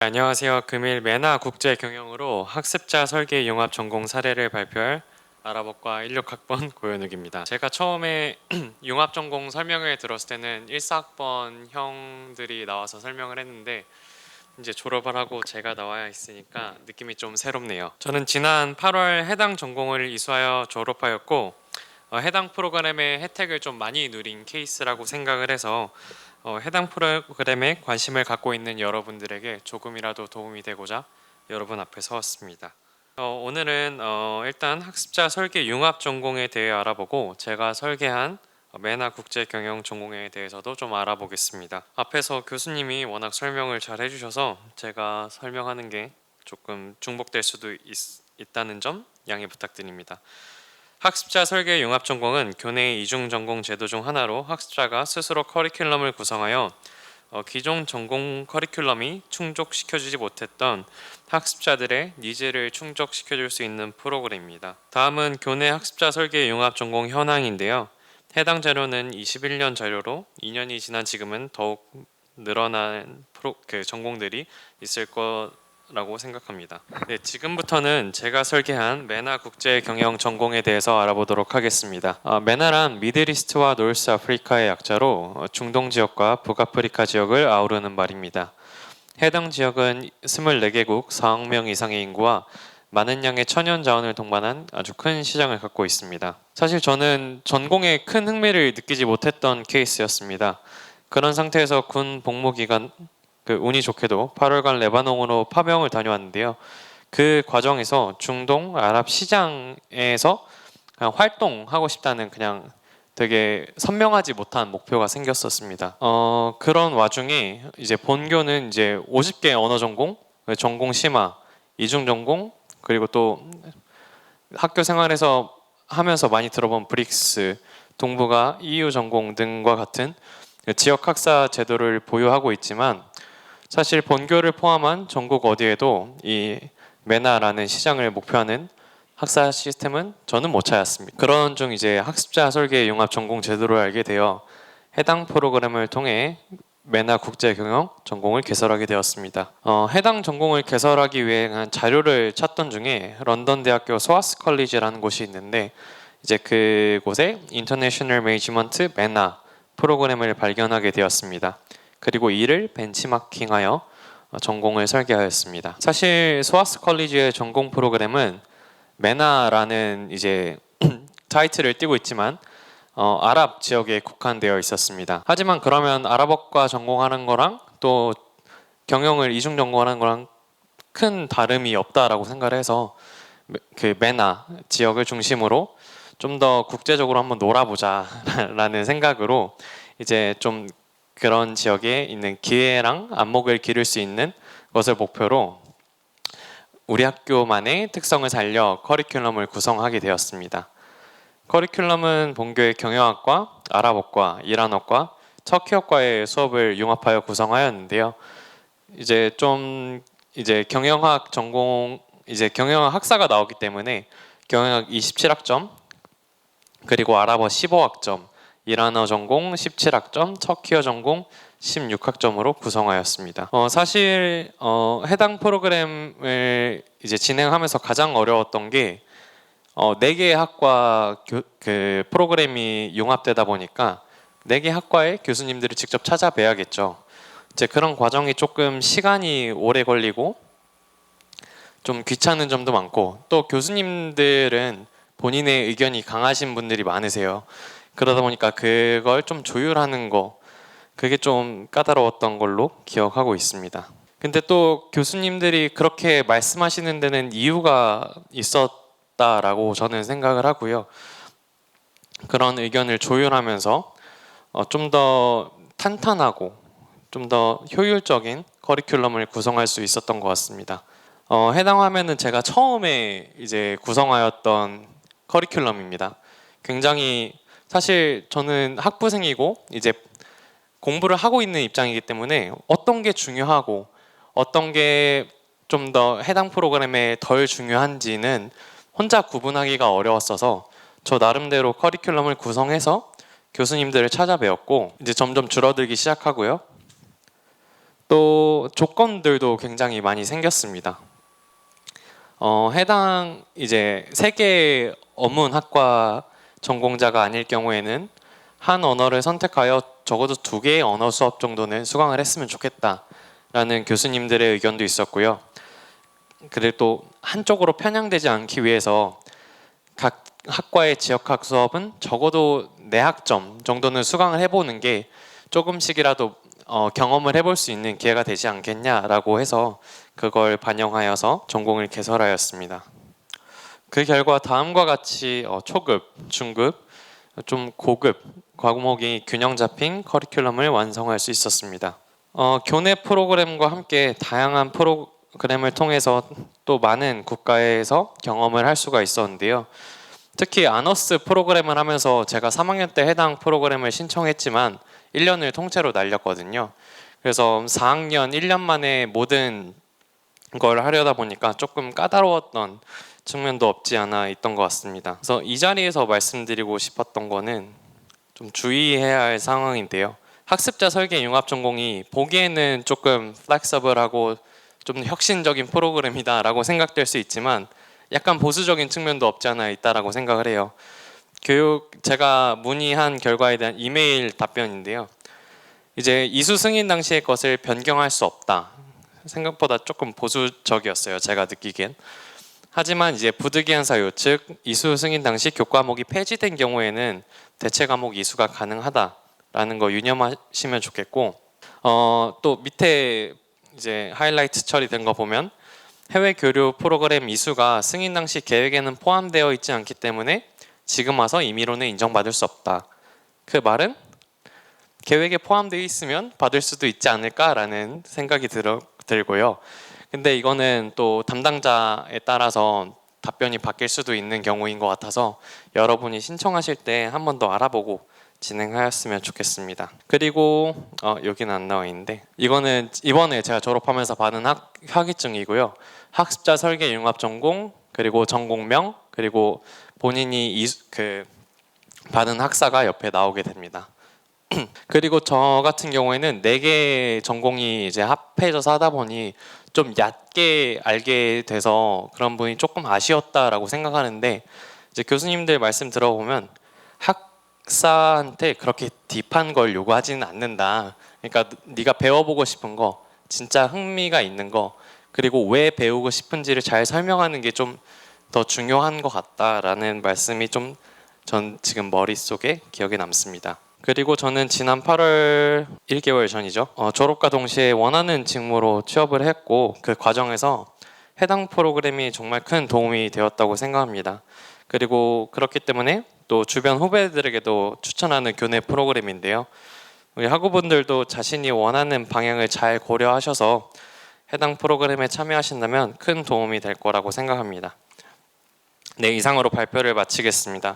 안녕하세요. 금일 메나 국제 경영으로 학습자 설계 융합 전공 사례를 발표할 아랍어과 16학번 고현욱입니다. 제가 처음에 융합 전공 설명을 들었을 때는 1사학번 형들이 나와서 설명을 했는데 이제 졸업을 하고 제가 나와야 했으니까 느낌이 좀 새롭네요. 저는 지난 8월 해당 전공을 이수하여 졸업하였고 해당 프로그램의 혜택을 좀 많이 누린 케이스라고 생각을 해서 해당 프로그램에 관심을 갖고 있는 여러분들에게 조금이라도 도움이 되고자 여러분 앞에 서왔습니다. 오늘은 일단 학습자 설계 융합 전공에 대해 알아보고 제가 설계한 메나 국제 경영 전공에 대해서도 좀 알아보겠습니다. 앞에서 교수님이 워낙 설명을 잘 해주셔서 제가 설명하는 게 조금 중복될 수도 있다는 점 양해 부탁드립니다. 학습자 설계 융합 전공은 교내 이중 전공 제도 중 하나로 학습자가 스스로 커리큘럼을 구성하여 기존 전공 커리큘럼이 충족시켜주지 못했던 학습자들의 니즈를 충족시켜줄 수 있는 프로그램입니다. 다음은 교내 학습자 설계 융합 전공 현황인데요. 해당 자료는 21년 자료로 2년이 지난 지금은 더욱 늘어난 전공들이 있을 거라고 생각합니다. 네, 지금부터는 제가 설계한 메나 국제 경영 전공에 대해서 알아보도록 하겠습니다. 메나란 미드이스트와 노스 아프리카의 약자로 중동 지역과 북아프리카 지역을 아우르는 말입니다. 해당 지역은 24개국 4억 명 이상의 인구와 많은 양의 천연 자원을 동반한 아주 큰 시장을 갖고 있습니다. 사실 저는 전공에 큰 흥미를 느끼지 못했던 케이스였습니다. 그런 상태에서 군 복무 기간 운이 좋게도 8월간 레바논으로 파병을 다녀왔는데요. 그 과정에서 중동 아랍 시장에서 그냥 활동하고 싶다는 그냥 되게 선명하지 못한 목표가 생겼었습니다. 그런 와중에 이제 본교는 이제 50개 언어 전공, 전공 심화, 이중 전공, 그리고 또 학교 생활에서 하면서 많이 들어본 브릭스, 동북아, EU 전공 등과 같은 지역 학사 제도를 보유하고 있지만 사실 본교를 포함한 전국 어디에도 이 메나라는 시장을 목표하는 학사 시스템은 저는 못 찾았습니다. 그런 중 이제 학습자 설계 융합 전공 제도를 알게 되어 해당 프로그램을 통해 메나 국제 경영 전공을 개설하게 되었습니다. 해당 전공을 개설하기 위해 자료를 찾던 중에 런던 대학교 소아스 컬리지라는 곳이 있는데 이제 그곳에 인터내셔널 매니지먼트 메나 프로그램을 발견하게 되었습니다. 그리고 이를 벤치마킹하여 전공을 설계하였습니다. 사실 소아스 컬리지의 전공 프로그램은 메나라는 이제 타이틀을 띠고 있지만 아랍 지역에 국한되어 있었습니다. 하지만 그러면 아랍어과 전공하는 거랑 또 경영을 이중 전공하는 거랑 큰 다름이 없다라고 생각을 해서 그 메나 지역을 중심으로 좀 더 국제적으로 한번 놀아보자라는 생각으로 이제 좀 그런 지역에 있는 기회랑 안목을 기를 수 있는 것을 목표로 우리 학교만의 특성을 살려 커리큘럼을 구성하게 되었습니다. 커리큘럼은 본교의 경영학과, 아랍어과, 이란어과, 터키어과의 수업을 융합하여 구성하였는데요. 이제 경영학 전공 경영학 학사가 나오기 때문에 경영학 27학점 그리고 아랍어 15학점, 이란어 전공 17학점, 터키어 전공 16학점으로 구성하였습니다. 사실 해당 프로그램을 이제 진행하면서 가장 어려웠던 게 4개의 학과 그 프로그램이 융합되다 보니까 4개 학과의 교수님들을 직접 찾아뵈야겠죠. 이제 그런 과정이 조금 시간이 오래 걸리고 좀 귀찮은 점도 많고 또 교수님들은 본인의 의견이 강하신 분들이 많으세요. 그러다 보니까 그걸 좀 조율하는 거 그게 좀 까다로웠던 걸로 기억하고 있습니다. 근데 또 교수님들이 그렇게 말씀하시는 데는 이유가 있었다라고 저는 생각을 하고요. 그런 의견을 조율하면서 좀 더 탄탄하고 좀 더 효율적인 커리큘럼을 구성할 수 있었던 것 같습니다. 해당 화면은 제가 처음에 이제 구성하였던 커리큘럼입니다. 굉장히 사실 저는 학부생이고 이제 공부를 하고 있는 입장이기 때문에 어떤 게 중요하고 어떤 게 좀 더 해당 프로그램에 덜 중요한지는 혼자 구분하기가 어려웠어서 저 나름대로 커리큘럼을 구성해서 교수님들을 찾아뵈었고 이제 점점 줄어들기 시작하고요. 또 조건들도 굉장히 많이 생겼습니다. 해당 이제 세계 어문학과 전공자가 아닐 경우에는 한 언어를 선택하여 적어도 2개의 언어 수업 정도는 수강을 했으면 좋겠다라는 교수님들의 의견도 있었고요. 그리고 또 한쪽으로 편향되지 않기 위해서 각 학과의 지역학 수업은 적어도 4학점 정도는 수강을 해보는 게 조금씩이라도 경험을 해볼 수 있는 기회가 되지 않겠냐라고 해서 그걸 반영하여서 전공을 개설하였습니다. 그 결과 다음과 같이 초급, 중급, 좀 고급 과목이 균형 잡힌 커리큘럼을 완성할 수 있었습니다. 교내 프로그램과 함께 다양한 프로그램을 통해서 또 많은 국가에서 경험을 할 수가 있었는데요. 특히 아너스 프로그램을 하면서 제가 3학년 때 해당 프로그램을 신청했지만 1년을 통째로 날렸거든요. 그래서 4학년 1년 만에 모든 걸 하려다 보니까 조금 까다로웠던 측면도 없지 않아 있던 것 같습니다. 그래서 이 자리에서 말씀드리고 싶었던 거는 좀 주의해야 할 상황인데요. 학습자 설계 융합 전공이 보기에는 조금 플렉서블하고 좀 혁신적인 프로그램이다라고 생각될 수 있지만 약간 보수적인 측면도 없지 않아 있다라고 생각을 해요. 제가 문의한 결과에 대한 이메일 답변인데요. 이제 이수 승인 당시의 것을 변경할 수 없다. 생각보다 조금 보수적이었어요. 제가 느끼기엔. 하지만 이제 부득이한 사유, 즉 이수 승인 당시 교과목이 폐지된 경우에는 대체 과목 이수가 가능하다라는 거 유념하시면 좋겠고, 또 밑에 이제 하이라이트 처리된 거 보면 해외 교류 프로그램 이수가 승인 당시 계획에는 포함되어 있지 않기 때문에 지금 와서 임의로는 인정받을 수 없다. 그 말은 계획에 포함되어 있으면 받을 수도 있지 않을까라는 생각이 들고요. 근데 이거는 또 담당자에 따라서 답변이 바뀔 수도 있는 경우인 것 같아서 여러분이 신청하실 때 한 번 더 알아보고 진행하였으면 좋겠습니다. 그리고 여기는 안 나와 있는데 이거는 이번에 제가 졸업하면서 받은 학위증이고요. 학습자 설계 융합 전공, 그리고 전공명, 그리고 본인이 받은 학사가 옆에 나오게 됩니다. 그리고 저 같은 경우에는 4개 전공이 이제 합해져서 하다 보니 좀 얕게 알게 돼서 그런 부분이 조금 아쉬웠다라고 생각하는데, 이제 교수님들 말씀 들어보면 학사한테 그렇게 딥한 걸 요구하지는 않는다. 그러니까 네가 배워보고 싶은 거, 진짜 흥미가 있는 거, 그리고 왜 배우고 싶은지를 잘 설명하는 게 좀 더 중요한 것 같다라는 말씀이 좀 전 지금 머릿속에 기억에 남습니다. 그리고 저는 지난 8월 1개월 전이죠. 졸업과 동시에 원하는 직무로 취업을 했고 그 과정에서 해당 프로그램이 정말 큰 도움이 되었다고 생각합니다. 그리고 그렇기 때문에 또 주변 후배들에게도 추천하는 교내 프로그램인데요. 우리 학우분들도 자신이 원하는 방향을 잘 고려하셔서 해당 프로그램에 참여하신다면 큰 도움이 될 거라고 생각합니다. 네, 이상으로 발표를 마치겠습니다.